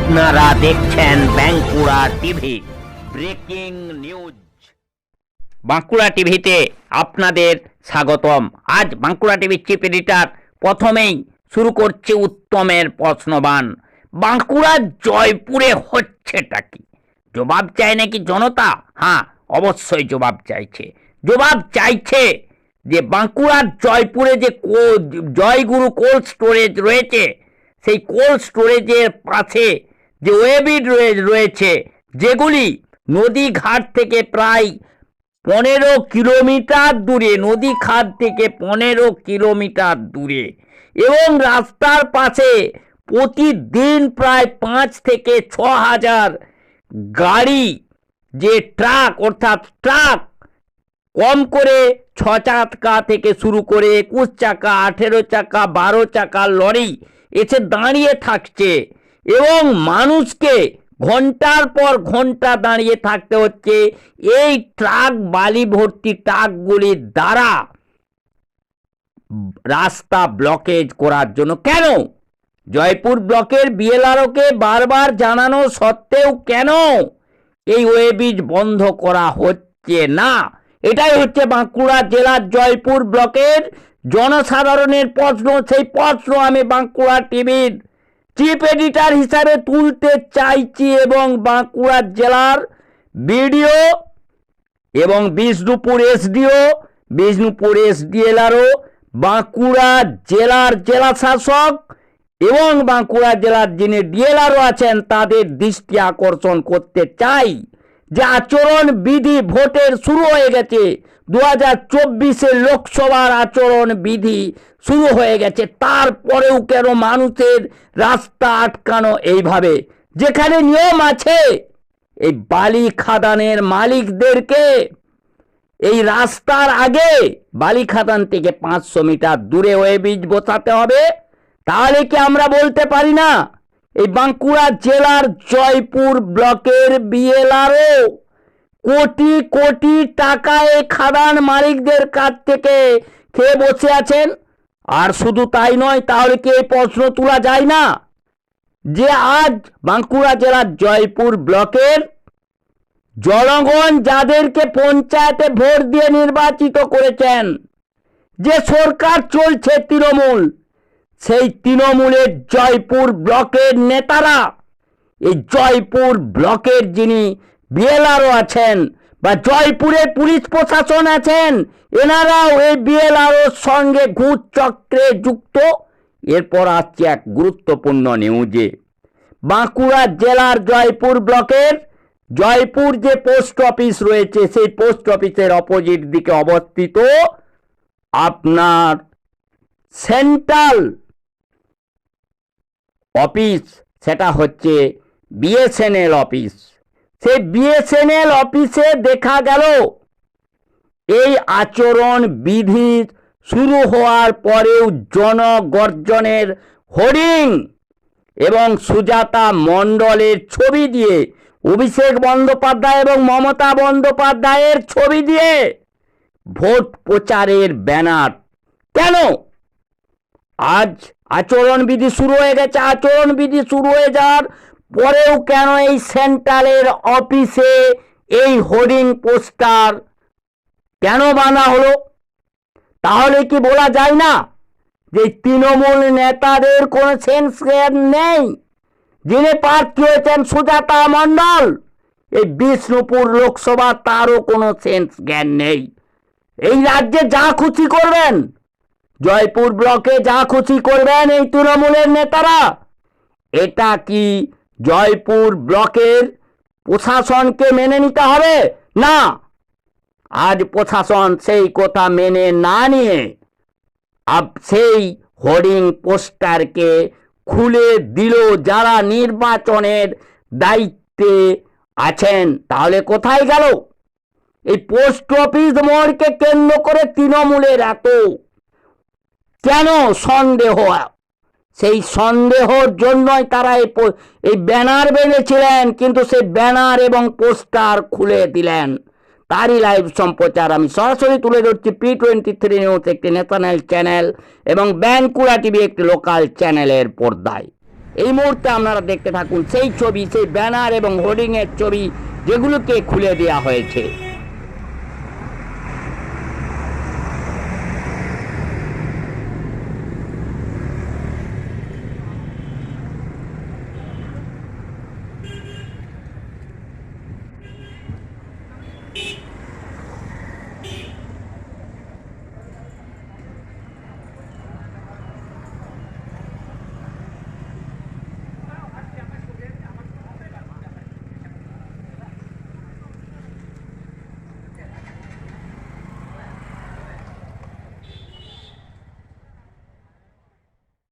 আপনারা দেখছেন Bankura TV breaking news. Bankura টিভিতে আপনাদের স্বাগতম। আজ বাঁকুড়া টিভির চিফ এডিটর প্রথমেই শুরু করছে উত্তমের প্রশ্নবাণ। বাঁকুড়ার জয়পুরে হচ্ছেটা কি? জবাব চায় নাকি জনতা? হ্যাঁ, অবশ্যই জবাব চাইছে। জবাব চাইছে যে বাঁকুড়ার জয়পুরে যে জয়গুরু কোল্ড স্টোরেজ রয়েছে, সেই কোল্ড স্টোরেজের পাশে যে ওয়েবিড রয়েছে, যেগুলি নদীঘাট থেকে প্রায় 15 কিলোমিটার দূরে, নদীঘাট থেকে 15 কিলোমিটার দূরে, এবং রাস্তার পাশে প্রতিদিন প্রায় 5 থেকে 6 হাজার গাড়ি, যে ট্রাক, অর্থাৎ ট্রাক কম করে 6 চাকা থেকে শুরু করে 21 চাকা, 18 চাকা, 12 চাকার লরি এসে দাঁড়িয়ে থাকছে, এবং মানুষকে ঘন্টার পর ঘন্টা দাঁড়িয়ে থাকতে হচ্ছে এই ট্রাক, বালি ভর্তি ট্রাকগুলির দ্বারা রাস্তা ব্লকেজ করার জন্য। কেন? জয়পুর ব্লকের বিএলআরওকে বারবার জানানো সত্ত্বেও কেন এই ওয়েব্রিজ বন্ধ করা হচ্ছে না? এটাই হচ্ছে বাঁকুড়া জেলার জয়পুর ব্লকের জনসাধারণের প্রশ্ন। সেই প্রশ্ন আমি বাঁকুড়া টিভির চিফ এডিটর হিসাবে তুলতে চাইছি, এবং বাঁকুড়া জেলার বিডিও এবং বিষ্ণুপুর এসডিও, বিষ্ণুপুর এসডিএলআরও, বাঁকুড়া জেলার জেলা শাসক এবং বাঁকুড়া জেলার যিনি ডিএলআরও আছেন তাদের দৃষ্টি আকর্ষণ করতে চাই যে আচরণ বিধি ভোটের শুরু হয়ে গেছে। 2024 লোকসভার আচরণ বিধি শুরু হয়ে গেছে, তারপরেও কেন মানুষের রাস্তা আটকানো এইভাবে? যেখানে নিয়ম আছে এই বালি খাদানের মালিকদেরকে এই রাস্তার আগে বালি খাদান থেকে 500 মিটার দূরে ওয়েব্রিজ বসাতে হবে, তাহলে কি আমরা বলতে পারি না এই বাঁকুড়া জেলার জয়পুর ব্লকের বিএলআরও কোটি কোটি টাকা এই খাদান মালিকদের কাছ থেকে খেয়ে বসে আছেন? আর শুধু তাই নয়, তাহলে কি এই প্রশ্ন তোলা যায় না যে আজ বাঁকুড়া জেলার জয়পুর ব্লকের জনগণ যাদেরকে পঞ্চায়েতে ভোট দিয়ে নির্বাচিত করেছেন, যে সরকার চলছে তৃণমূল, সেই তৃণমূলের জয়পুর ব্লকের নেতারা, এই জয়পুর ব্লকের যিনি বিএলআরও আছেন বা জয়পুরের পুলিশ প্রশাসন আছেন, এনারাও এই বিএলআরওর সঙ্গে ঘুষ চক্রে যুক্ত। এরপর আসছে এক গুরুত্বপূর্ণ নিউজে। বাঁকুড়া জেলার জয়পুর ব্লকের জয়পুর যে পোস্ট অফিস রয়েছে, সেই পোস্ট অফিসের অপোজিট দিকে অবস্থিত আপনার সেন্ট্রাল অফিস, সেটা হচ্ছে বিএসএনএল অফিস। সেই বিএসএনএল অফিসে দেখা গেল এই আচরণ বিধি শুরু হওয়ার পরেও জনগর্জনের হোর্ডিং এবং সুজাতা মণ্ডলের ছবি দিয়ে, অভিষেক বন্দ্যোপাধ্যায় এবং মমতা বন্দ্যোপাধ্যায়ের ছবি দিয়ে ভোট প্রচারের ব্যানার। কেন? আজ আচরণবিধি শুরু হয়ে গেছে, আচরণবিধি শুরু হয়ে যাওয়ার পরেও কেন এই সেন্ট্রালের অফিসে এই হোর্ডিং পোস্টার কেন বানা হলো? তাহলে কি বলা যায় না যে তৃণমূল নেতাদের কোনো সেন্স জ্ঞান নেই? যিনি প্রার্থী হয়েছেন সুজাতা মণ্ডল, এই বিষ্ণুপুর লোকসভা, তারও কোনো সেন্স জ্ঞান নেই। এই রাজ্যে যা খুশি করবেন, জয়পুর ব্লকে যা খুশি করবেন এই তৃণমূলের নেতারা। এটা কি জয়পুর ব্লকের প্রশাসনকে মেনে নিতে হবে? না, আজ প্রশাসন সেই কথা মেনে না নিয়ে সেই হোর্ডিং পোস্টারকে খুলে দিল যারা নির্বাচনের দায়িত্বে আছেন। তাহলে কোথায় গেল এই পোস্ট অফিস মোড়কে কেন্দ্র করে তৃণমূলের এত কেন সন্দেহ? সেই সন্দেহর জন্যই তারা এই ব্যানার বেঁধেছিলেন, কিন্তু সেই ব্যানার এবং পোস্টার খুলে দিলেন। তারই লাইভ সম্প্রচার আমি সরাসরি তুলে ধরছি P23 নিউজ, একটি ন্যাশনাল চ্যানেল, এবং বাঁকুড়া টিভি একটি লোকাল চ্যানেলের পর্দায়। এই মুহূর্তে আপনারা দেখতে থাকুন সেই ছবি, সেই ব্যানার এবং হোর্ডিংয়ের ছবি যেগুলোকে খুলে দেওয়া হয়েছে।